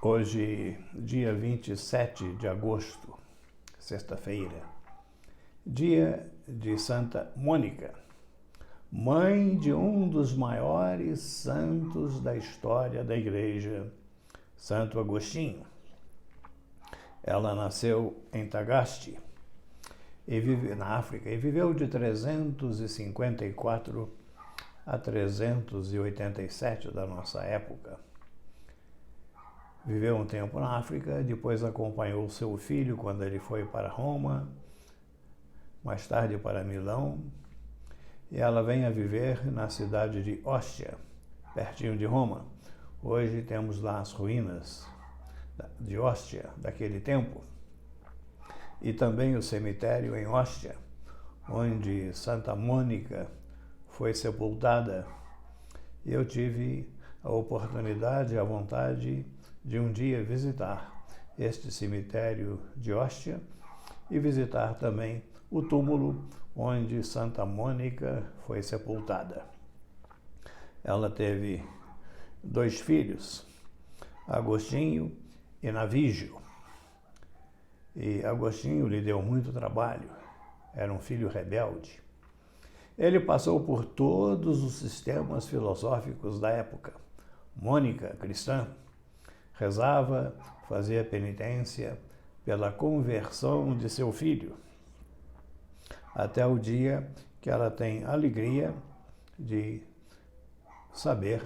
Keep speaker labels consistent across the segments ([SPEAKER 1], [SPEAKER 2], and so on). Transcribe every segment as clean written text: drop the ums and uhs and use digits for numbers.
[SPEAKER 1] Hoje, dia 27 de agosto, sexta-feira, dia de Santa Mônica, mãe de um dos maiores santos da história da Igreja, Santo Agostinho. Ela nasceu em Tagaste, na África, e viveu de 354 a 387 da nossa época. Viveu um tempo na África, depois acompanhou seu filho quando ele foi para Roma, mais tarde para Milão, e ela vem a viver na cidade de Ostia, pertinho de Roma. Hoje temos lá as ruínas de Ostia, daquele tempo, e também o cemitério em Ostia, onde Santa Mônica foi sepultada. Eu tive a oportunidade, a vontade de um dia visitar este cemitério de Ostia e visitar também o túmulo onde Santa Mônica foi sepultada. Ela teve 2 filhos, Agostinho e Navígio. E Agostinho lhe deu muito trabalho, era um filho rebelde. Ele passou por todos os sistemas filosóficos da época. Mônica, cristã, rezava, fazia penitência pela conversão de seu filho, até o dia que ela tem alegria de saber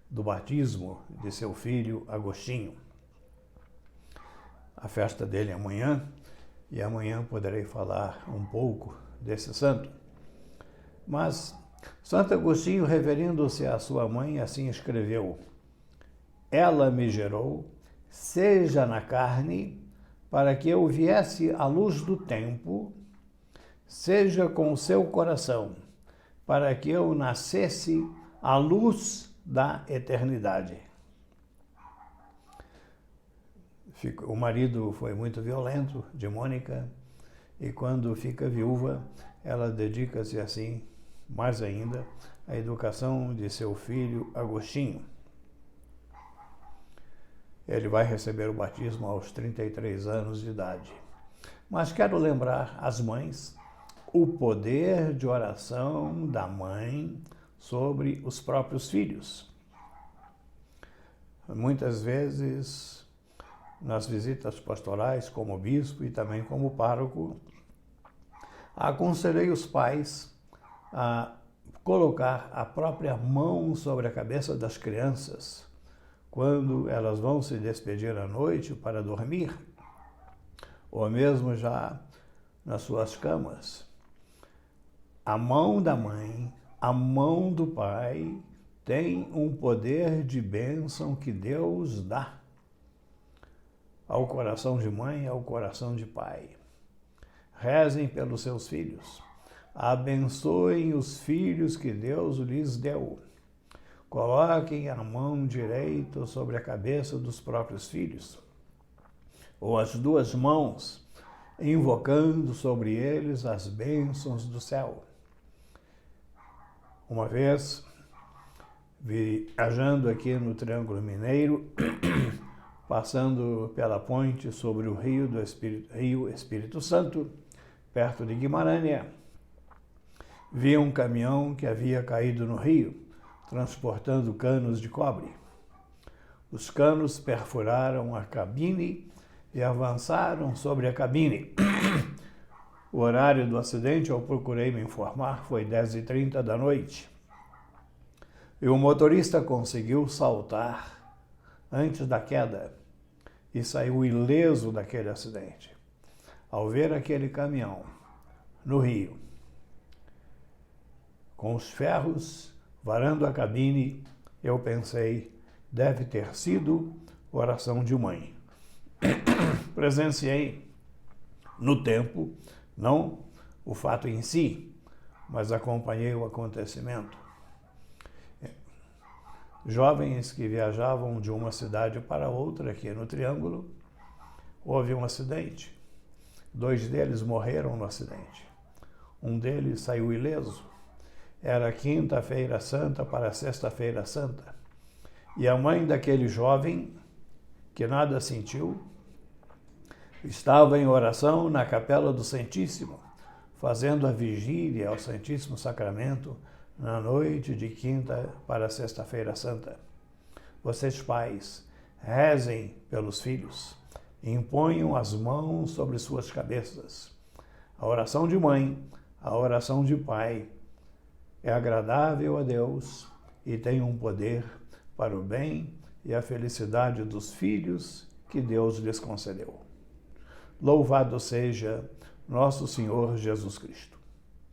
[SPEAKER 1] do batismo de seu filho Agostinho. A festa dele é amanhã, e amanhã poderei falar um pouco desse santo. Mas Santo Agostinho, referindo-se à sua mãe, assim escreveu: ela me gerou, seja na carne, para que eu viesse à luz do tempo, seja com o seu coração, para que eu nascesse à luz da eternidade. O marido foi muito violento de Mônica, e quando fica viúva, ela dedica-se assim, mais ainda, à educação de seu filho Agostinho. Ele vai receber o batismo aos 33 anos de idade. Mas quero lembrar às mães o poder de oração da mãe sobre os próprios filhos. Muitas vezes, nas visitas pastorais, como bispo e também como pároco, aconselhei os pais a colocar a própria mão sobre a cabeça das crianças quando elas vão se despedir à noite para dormir, ou mesmo já nas suas camas. A mão da mãe, a mão do pai, tem um poder de bênção que Deus dá ao coração de mãe e ao coração de pai. Rezem pelos seus filhos. Abençoem os filhos que Deus lhes deu. Coloquem a mão direita sobre a cabeça dos próprios filhos, ou as 2 mãos, invocando sobre eles as bênçãos do céu. Uma vez, viajando aqui no Triângulo Mineiro, passando pela ponte sobre o Rio Espírito Santo, perto de Guimarães, vi um caminhão que havia caído no rio, transportando canos de cobre. Os canos perfuraram a cabine e avançaram sobre a cabine. O horário do acidente, eu procurei me informar, foi 10h30 da noite. E o motorista conseguiu saltar antes da queda e saiu ileso daquele acidente. Ao ver aquele caminhão no rio, com os ferros varando a cabine, eu pensei, deve ter sido oração de mãe. Presenciei no tempo, não o fato em si, mas acompanhei o acontecimento. Jovens que viajavam de uma cidade para outra aqui no Triângulo, houve um acidente. 2 deles morreram no acidente. Um deles saiu ileso. Era quinta-feira santa para sexta-feira santa. E a mãe daquele jovem que nada sentiu, estava em oração na Capela do Santíssimo, fazendo a vigília ao Santíssimo Sacramento na noite de quinta para sexta-feira santa. Vocês, pais, rezem pelos filhos, imponham as mãos sobre suas cabeças. A oração de mãe, a oração de pai, é agradável a Deus e tem um poder para o bem e a felicidade dos filhos que Deus lhes concedeu. Louvado seja nosso Senhor Jesus Cristo.